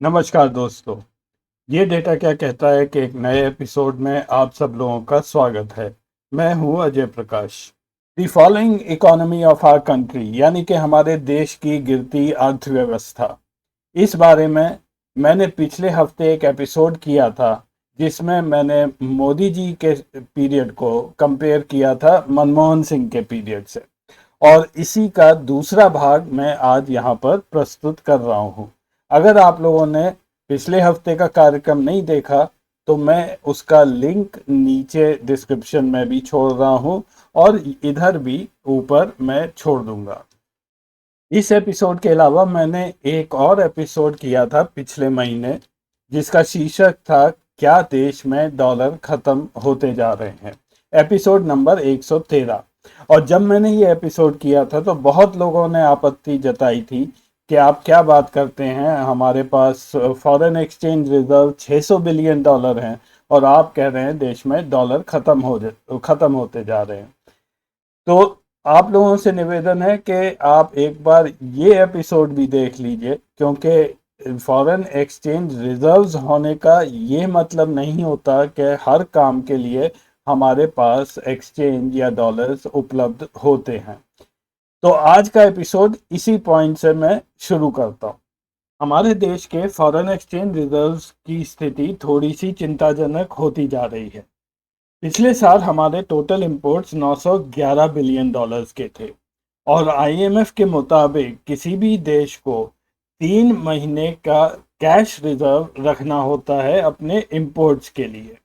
नमस्कार दोस्तों। ये डेटा क्या कहता है कि एक नए एपिसोड में आप सब लोगों का स्वागत है। मैं हूं Ajay Prakash. The following economy of our country यानी कि हमारे देश की गिरती अर्थव्यवस्था, इस बारे में मैंने पिछले हफ्ते एक एपिसोड किया था जिसमें मैंने मोदी जी के पीरियड को कंपेयर किया था मनमोहन सिंह के पीरियड से। और इसी का दूसरा भाग मैं आज यहाँ पर प्रस्तुत कर रहा हूँ। अगर आप लोगों ने पिछले हफ्ते का कार्यक्रम नहीं देखा तो मैं उसका लिंक नीचे डिस्क्रिप्शन में भी छोड़ रहा हूँ और इधर भी ऊपर मैं छोड़ दूंगा। इस एपिसोड के अलावा मैंने एक और एपिसोड किया था पिछले महीने जिसका शीर्षक था क्या देश में डॉलर खत्म होते जा रहे हैं, एपिसोड नंबर 113। और जब मैंने ये एपिसोड किया था तो बहुत लोगों ने आपत्ति जताई थी कि आप क्या बात करते हैं, हमारे पास foreign exchange reserve 600 billion dollar हैं और आप कह रहे हैं देश में डॉलर खत्म होते जा रहे हैं। तो आप लोगों से निवेदन है कि आप एक बार ये एपिसोड भी देख लीजिए, क्योंकि फॉरेन एक्सचेंज रिजर्व्स होने का ये मतलब नहीं होता कि हर काम के लिए हमारे पास एक्सचेंज या डॉलर्स उपलब्ध होते हैं। तो आज का एपिसोड इसी पॉइंट से मैं शुरू करता हूँ। हमारे देश के फॉरेन एक्सचेंज रिजर्व्स की स्थिति थोड़ी सी चिंताजनक होती जा रही है। पिछले साल हमारे टोटल इंपोर्ट्स 911 बिलियन डॉलर्स के थे और आईएमएफ के मुताबिक किसी भी देश को 3 महीने का कैश रिजर्व रखना होता है अपने इंपोर्ट्स के लिए।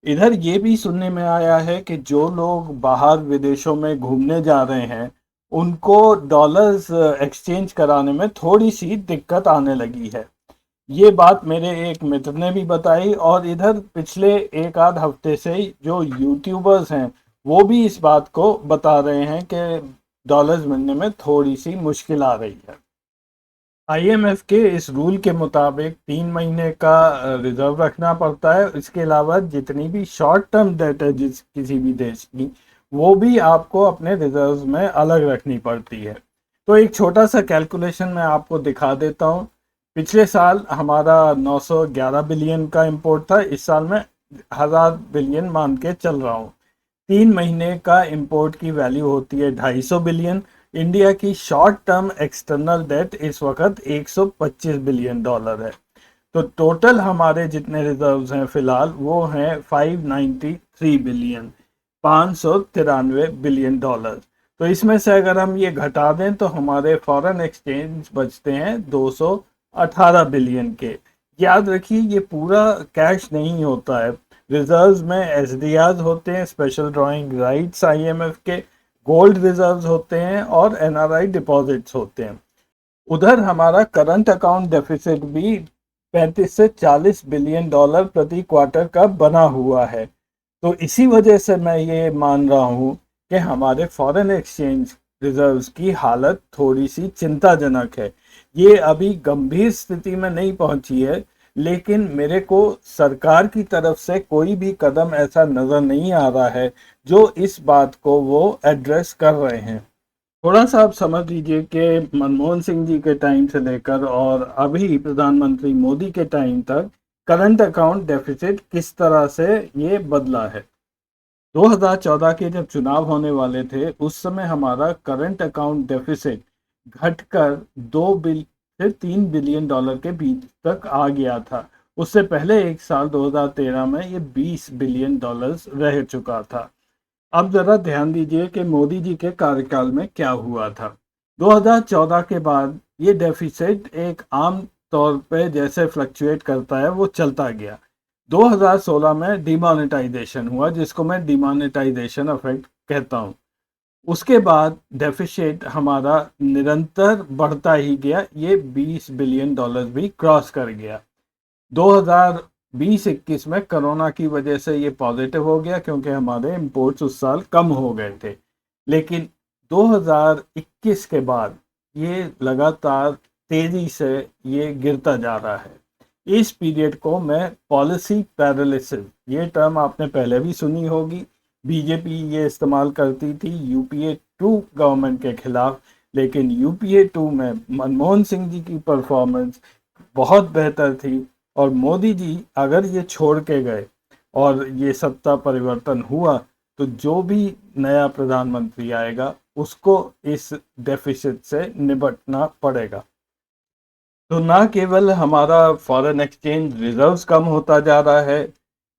इधर ये भी सुनने में आया है कि जो लोग बाहर विदेशों में घूमने जा रहे हैं उनको डॉलर्स एक्सचेंज कराने में थोड़ी सी दिक्कत आने लगी है। ये बात मेरे एक मित्र ने भी बताई और इधर पिछले एक आध हफ्ते से ही जो यूट्यूबर्स हैं वो भी इस बात को बता रहे हैं कि डॉलर्स मिलने में थोड़ी सी मुश्किल आ रही है। आईएमएफ के इस रूल के मुताबिक 3 महीने का रिजर्व रखना पड़ता है। इसके अलावा जितनी भी शॉर्ट टर्म डेट है जिस किसी भी देश की, वो भी आपको अपने रिजर्व में अलग रखनी पड़ती है। तो एक छोटा सा कैलकुलेशन मैं आपको दिखा देता हूँ। पिछले साल हमारा 911 बिलियन का इंपोर्ट था, इस साल मैं 1000 बिलियन मान के चल रहा हूँ। 3 महीने का इंपोर्ट की वैल्यू होती है 250 बिलियन। इंडिया की शॉर्ट टर्म एक्सटर्नल डेट इस वक्त 125 बिलियन डॉलर है। तो टोटल हमारे जितने रिजर्व्स हैं फिलहाल वो हैं 593 बिलियन, 593 बिलियन डॉलर। तो इसमें से अगर हम ये घटा दें तो हमारे फॉरेन एक्सचेंज बचते हैं 218 बिलियन के। याद रखिए ये पूरा कैश नहीं होता है। रिजर्व्स में एसडीआर होते हैं, स्पेशल ड्राइंग राइट्स आईएमएफ के, गोल्ड रिजर्व्स होते हैं और एनआरआई डिपॉजिट्स होते हैं। उधर हमारा करंट अकाउंट डेफिसिट भी 35 से 40 बिलियन डॉलर प्रति क्वार्टर का बना हुआ है। तो इसी वजह से मैं ये मान रहा हूँ कि हमारे फॉरेन एक्सचेंज रिजर्व्स की हालत थोड़ी सी चिंताजनक है। ये अभी गंभीर स्थिति में नहीं पहुंची है, लेकिन मेरे को सरकार की तरफ से कोई भी कदम ऐसा नज़र नहीं आ रहा है जो इस बात को वो एड्रेस कर रहे हैं। थोड़ा सा आप समझ लीजिए कि मनमोहन सिंह जी के टाइम से लेकर और अभी प्रधानमंत्री मोदी के टाइम तक करंट अकाउंट डेफिसिट किस तरह से ये बदला है। 2014 के जब चुनाव होने वाले थे उस समय हमारा करंट अकाउंट डेफिसिट घटकर 2 से 3 बिलियन डॉलर के बीच तक आ गया था। उससे पहले एक साल 2013 में ये 20 बिलियन डॉलर्स रह चुका था। अब जरा ध्यान दीजिए कि मोदी जी के कार्यकाल में क्या हुआ था। 2014 के बाद ये डेफिसिट एक आम तौर पे जैसे फ्लक्चुएट करता है वो चलता गया। 2016 में डिमोनेटाइजेशन हुआ जिसको मैं डिमोनेटाइजेशन इफेक्ट कहता हूँ। उसके बाद डेफिसिट हमारा निरंतर बढ़ता ही गया, ये 20 बिलियन डॉलर भी क्रॉस कर गया। 2020-21 में कोरोना की वजह से ये पॉजिटिव हो गया क्योंकि हमारे इंपोर्ट्स उस साल कम हो गए थे। लेकिन 2021 के बाद ये लगातार तेजी से ये गिरता जा रहा है। इस पीरियड को मैं पॉलिसी पैरालिसिस, ये टर्म आपने पहले भी सुनी होगी, बीजेपी ये इस्तेमाल करती थी यूपीए 2 गवर्नमेंट के खिलाफ। लेकिन यूपीए 2 में मनमोहन सिंह जी की परफॉर्मेंस बहुत बेहतर थी। और मोदी जी अगर ये छोड़ के गए और ये सत्ता परिवर्तन हुआ, तो जो भी नया प्रधानमंत्री आएगा उसको इस डेफिसिट से निपटना पड़ेगा। तो ना केवल हमारा फॉरेन एक्सचेंज रिजर्व्स कम होता जा रहा है,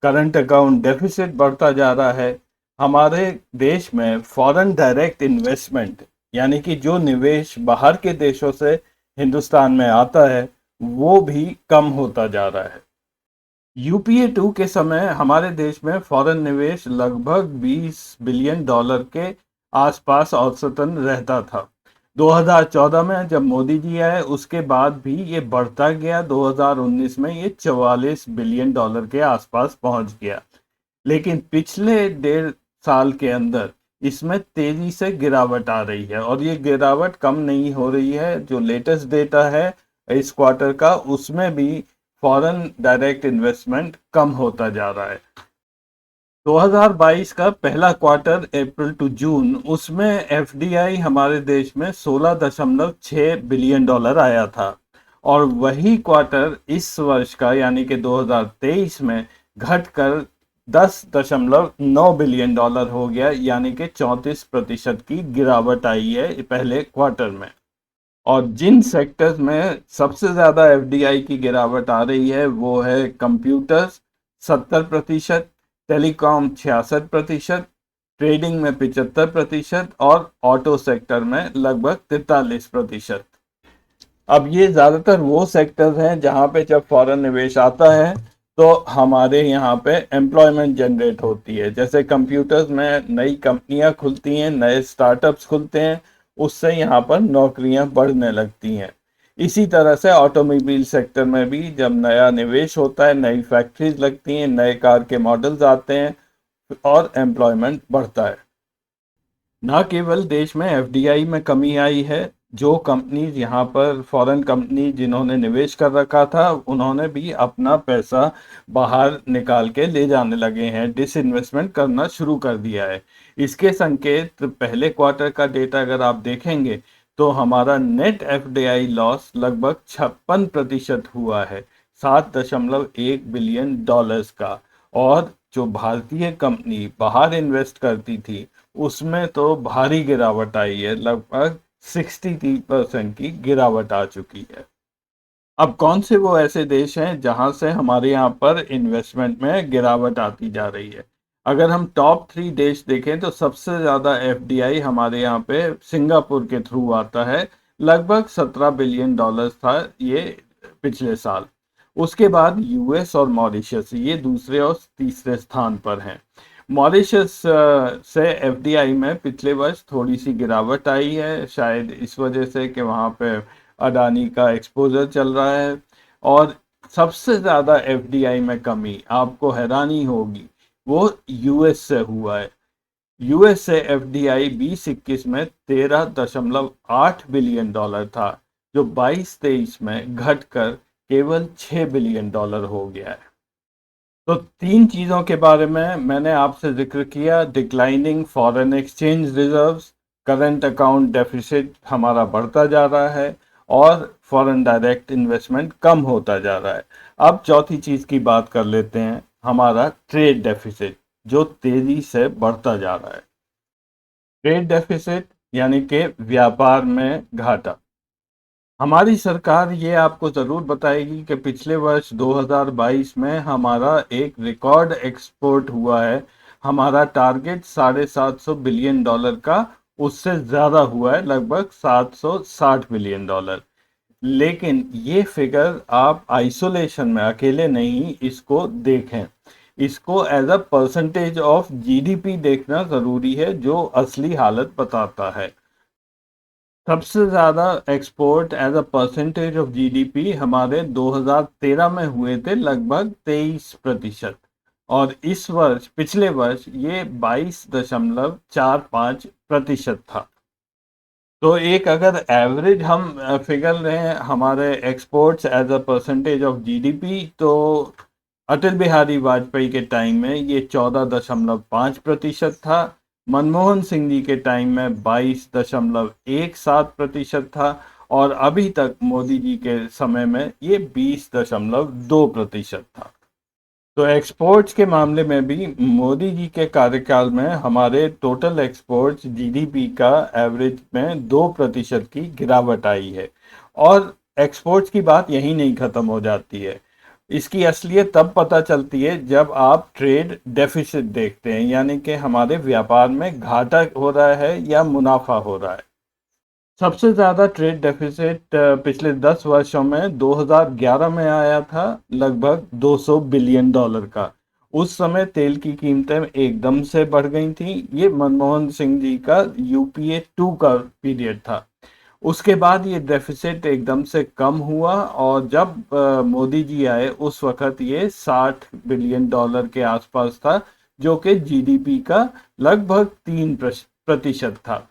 करंट अकाउंट डेफिसिट बढ़ता जा रहा है, हमारे देश में फॉरेन डायरेक्ट इन्वेस्टमेंट यानी कि जो निवेश बाहर के देशों से हिंदुस्तान में आता है वो भी कम होता जा रहा है। यूपीए 2 के समय हमारे देश में फॉरेन निवेश लगभग 20 बिलियन डॉलर के आसपास औसतन रहता था। 2014 में जब मोदी जी आए उसके बाद भी ये बढ़ता गया, 2019 में ये 44 बिलियन डॉलर के आसपास पहुंच गया। लेकिन पिछले 1.5 साल के अंदर इसमें तेजी से गिरावट आ रही है, और ये गिरावट कम नहीं हो रही है। जो लेटेस्ट डेटा है इस क्वार्टर का, उसमें भी फॉरेन डायरेक्ट इन्वेस्टमेंट कम होता जा रहा है। 2022 का पहला क्वार्टर अप्रैल टू जून, उसमें एफडीआई हमारे देश में 16.6 बिलियन डॉलर आया था। और वही क्वार्टर इस वर्ष का यानी कि 2023 में घटकर 10.9 बिलियन डॉलर हो गया, यानी कि 34% की गिरावट आई है पहले क्वार्टर में। और जिन सेक्टर्स में सबसे ज्यादा एफडीआई की गिरावट आ रही है वो है कंप्यूटर्स 70%, टेलीकॉम 66%, ट्रेडिंग में 75% और ऑटो सेक्टर में लगभग 43%। अब ये ज्यादातर वो सेक्टर्स हैं जहां पे जब फॉरेन निवेश आता है तो हमारे यहाँ पे एम्प्लॉयमेंट जनरेट होती है। जैसे कंप्यूटर्स में नई कंपनियां खुलती हैं, नए स्टार्टअप्स खुलते हैं, उससे यहाँ पर नौकरियां बढ़ने लगती हैं। इसी तरह से ऑटोमोबाइल सेक्टर में भी जब नया निवेश होता है, नई फैक्ट्रीज लगती हैं, नए कार के मॉडल्स आते हैं और एम्प्लॉयमेंट बढ़ता है। न केवल देश में एफडीआई में कमी आई है, जो कंपनीज यहाँ पर फॉरेन कंपनी जिन्होंने निवेश कर रखा था उन्होंने भी अपना पैसा बाहर निकाल के ले जाने लगे हैं, डिसइन्वेस्टमेंट करना शुरू कर दिया है। इसके संकेत पहले क्वार्टर का डेटा अगर आप देखेंगे तो हमारा नेट एफडीआई लॉस लगभग 56% हुआ है, 7.1 बिलियन डॉलर्स का। और जो भारतीय कंपनी बाहर इन्वेस्ट करती थी उसमें तो भारी गिरावट आई है, लगभग 63% की गिरावट आ चुकी है। अब कौन से वो ऐसे देश हैं जहां से हमारे यहाँ पर इन्वेस्टमेंट में गिरावट आती जा रही है? अगर हम टॉप 3 देश देखें तो सबसे ज़्यादा एफडीआई हमारे यहाँ पे सिंगापुर के थ्रू आता है, लगभग 17 बिलियन डॉलर्स था ये पिछले साल। उसके बाद यूएस और मॉरिशस ये दूसरे और तीसरे स्थान पर हैं। मॉरिशस से एफडीआई में पिछले वर्ष थोड़ी सी गिरावट आई है, शायद इस वजह से कि वहाँ पे अडानी का एक्सपोजर चल रहा है। और सबसे ज़्यादा एफडीआई में कमी आपको हैरानी होगी वो यूएस से हुआ है। यूएस से एफडीआई 2021 में 13.8 बिलियन डॉलर था, जो 22-23 में घटकर केवल 6 बिलियन डॉलर हो गया है। तो 3 चीज़ों के बारे में मैंने आपसे जिक्र किया, declining foreign exchange reserves, current account deficit हमारा बढ़ता जा रहा है और फॉरेन डायरेक्ट इन्वेस्टमेंट कम होता जा रहा है। अब चौथी चीज़ की बात कर लेते हैं, हमारा ट्रेड डेफिसिट जो तेजी से बढ़ता जा रहा है। ट्रेड डेफिसिट यानी कि व्यापार में घाटा। हमारी सरकार ये आपको ज़रूर बताएगी कि पिछले वर्ष 2022 में हमारा एक रिकॉर्ड एक्सपोर्ट हुआ है। हमारा टारगेट 750 बिलियन डॉलर का उससे ज़्यादा हुआ है, लगभग 760 बिलियन डॉलर। लेकिन ये फिगर आप आइसोलेशन में अकेले नहीं इसको देखें, इसको as a percentage of GDP देखना ज़रूरी है, जो असली हालत बताता है। सबसे ज़्यादा export as a percentage of GDP हमारे 2013 में हुए थे, लगभग 23%। और इस वर्ष पिछले वर्ष ये 22.45% था। तो एक अगर एवरेज हम फिगर लें हमारे exports as a percentage of GDP, तो अटल बिहारी वाजपेयी के टाइम में ये 14.5% था, मनमोहन सिंह जी के टाइम में 22.17% था, और अभी तक मोदी जी के समय में ये 20.2% था। तो एक्सपोर्ट्स के मामले में भी मोदी जी के कार्यकाल में हमारे टोटल एक्सपोर्ट्स जीडीपी का एवरेज में 2% की गिरावट आई है। और एक्सपोर्ट्स की बात यहीं नहीं खत्म हो जाती है, इसकी असलियत तब पता चलती है जब आप ट्रेड डेफिसिट देखते हैं, यानी कि हमारे व्यापार में घाटा हो रहा है या मुनाफा हो रहा है। सबसे ज़्यादा ट्रेड डेफिसिट पिछले 10 वर्षों में 2011 में आया था, लगभग $200 बिलियन का। उस समय तेल की कीमतें एकदम से बढ़ गई थी। ये मनमोहन सिंह जी का UPA 2 का पीरियड था। उसके बाद ये डेफिसिट एकदम से कम हुआ और जब मोदी जी आए उस वक्त ये $60 बिलियन के आसपास था, जो कि जीडीपी का लगभग 3% था।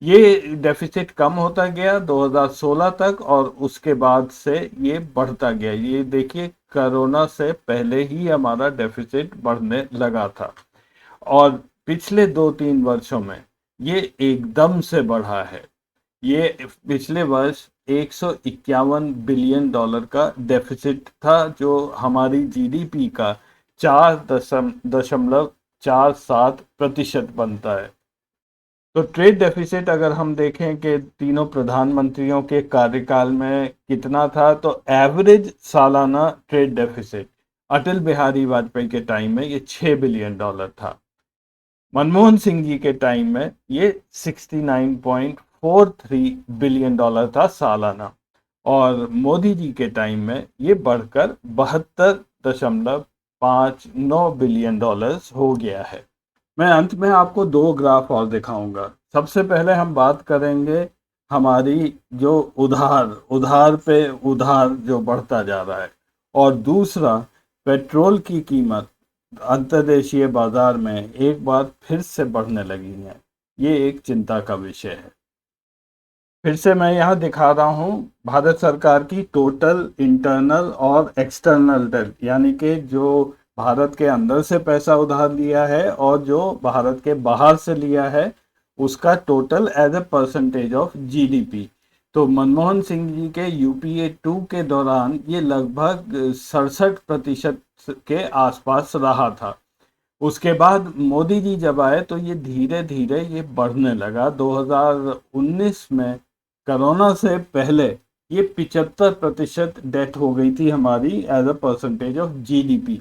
ये डेफिसिट कम होता गया 2016 तक और उसके बाद से ये बढ़ता गया। ये देखिए, कोरोना से पहले ही हमारा डेफिसिट बढ़ने लगा था और पिछले 2-3 वर्षों में ये एकदम से बढ़ा है। ये पिछले वर्ष $151 बिलियन का डेफिसिट था, जो हमारी जीडीपी का 4.47% बनता है। तो ट्रेड डेफिसिट अगर हम देखें कि तीनों प्रधानमंत्रियों के कार्यकाल में कितना था, तो एवरेज सालाना ट्रेड डेफिसिट अटल बिहारी वाजपेयी के टाइम में ये $6 बिलियन था। मनमोहन सिंह जी के टाइम में ये $69.43 बिलियन था सालाना। और मोदी जी के टाइम में ये बढ़कर $72.59 बिलियन हो गया है। मैं अंत में आपको दो ग्राफ और दिखाऊंगा। सबसे पहले हम बात करेंगे हमारी जो उधार उधार पे उधार जो बढ़ता जा रहा है, और दूसरा पेट्रोल की कीमत अंतर्देशीय बाजार में एक बार फिर से बढ़ने लगी है। ये एक चिंता का विषय है। फिर से मैं यहाँ दिखा रहा हूँ भारत सरकार की टोटल इंटरनल और एक्सटर्नल डेट, यानी कि जो भारत के अंदर से पैसा उधार लिया है और जो भारत के बाहर से लिया है, उसका total as a percentage of GDP. तो मनमोहन सिंह जी के UPA 2 के दौरान ये लगभग 67% के आसपास रहा था। उसके बाद मोदी जी जब आए तो ये धीरे धीरे ये बढ़ने लगा। 2019 में कोरोना से पहले ये 75% डेथ हो गई थी हमारी as a percentage of GDP.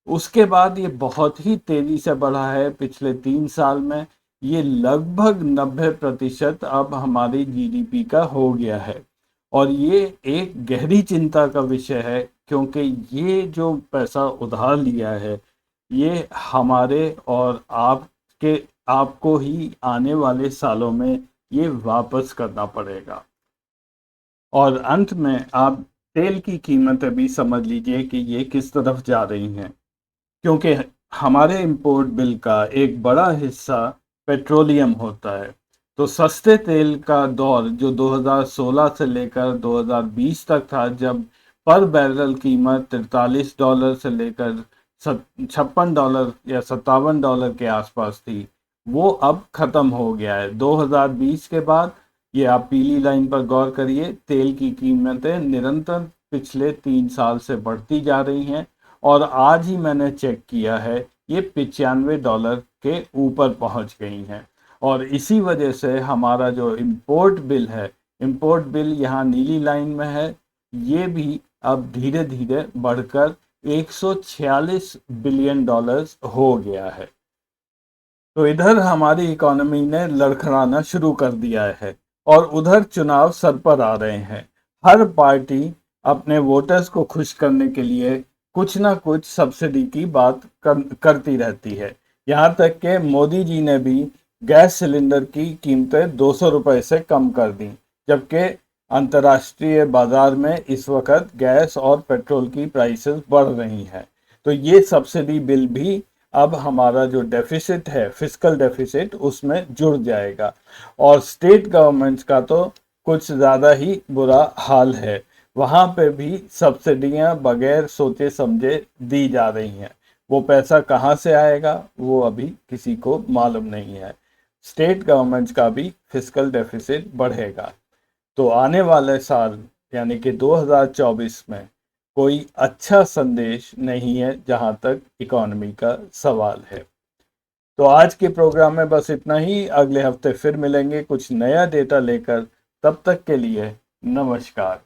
उसके बाद ये बहुत ही तेजी से बढ़ा है। पिछले 3 साल में ये लगभग 90% अब हमारी जीडीपी का हो गया है। और ये एक गहरी चिंता का विषय है, क्योंकि ये जो पैसा उधार लिया है ये हमारे और आपको ही आने वाले सालों में ये वापस करना पड़ेगा। और अंत में आप तेल की कीमतें भी समझ लीजिए कि ये किस तरफ जा रही हैं, क्योंकि हमारे इंपोर्ट बिल का एक बड़ा हिस्सा पेट्रोलियम होता है। तो सस्ते तेल का दौर जो 2016 से लेकर 2020 तक था, जब पर बैरल कीमत $43 से लेकर $56 या $57 के आसपास थी, वो अब खत्म हो गया है। 2020 के बाद ये आप पीली लाइन पर गौर करिए, तेल की कीमतें निरंतर पिछले 3 साल से बढ़ती जा रही हैं और आज ही मैंने चेक किया है ये $95 के ऊपर पहुंच गई हैं। और इसी वजह से हमारा जो इंपोर्ट बिल है, इंपोर्ट बिल यहाँ नीली लाइन में है, ये भी अब धीरे धीरे बढ़कर $146 बिलियन हो गया है। तो इधर हमारी इकोनॉमी ने लड़खड़ाना शुरू कर दिया है और उधर चुनाव सर पर आ रहे हैं। हर पार्टी अपने वोटर्स को खुश करने के लिए कुछ ना कुछ सब्सिडी की बात करती रहती है। यहाँ तक कि मोदी जी ने भी गैस सिलेंडर की कीमतें ₹200 से कम कर दी, जबकि अंतर्राष्ट्रीय बाजार में इस वक्त गैस और पेट्रोल की प्राइसेस बढ़ रही हैं। तो ये सब्सिडी बिल भी अब हमारा जो डेफिसिट है, फिस्कल डेफिसिट, उसमें जुड़ जाएगा। और स्टेट गवर्नमेंट्स का तो कुछ ज़्यादा ही बुरा हाल है। वहाँ पे भी सब्सिडियाँ बगैर सोचे समझे दी जा रही हैं। वो पैसा कहाँ से आएगा वो अभी किसी को मालूम नहीं है। स्टेट गवर्नमेंट्स का भी फिस्कल डेफिसिट बढ़ेगा। तो आने वाले साल यानी कि 2024 में कोई अच्छा संदेश नहीं है जहां तक इकोनॉमी का सवाल है। तो आज के प्रोग्राम में बस इतना ही। अगले हफ्ते फिर मिलेंगे कुछ नया डेटा लेकर। तब तक के लिए नमस्कार।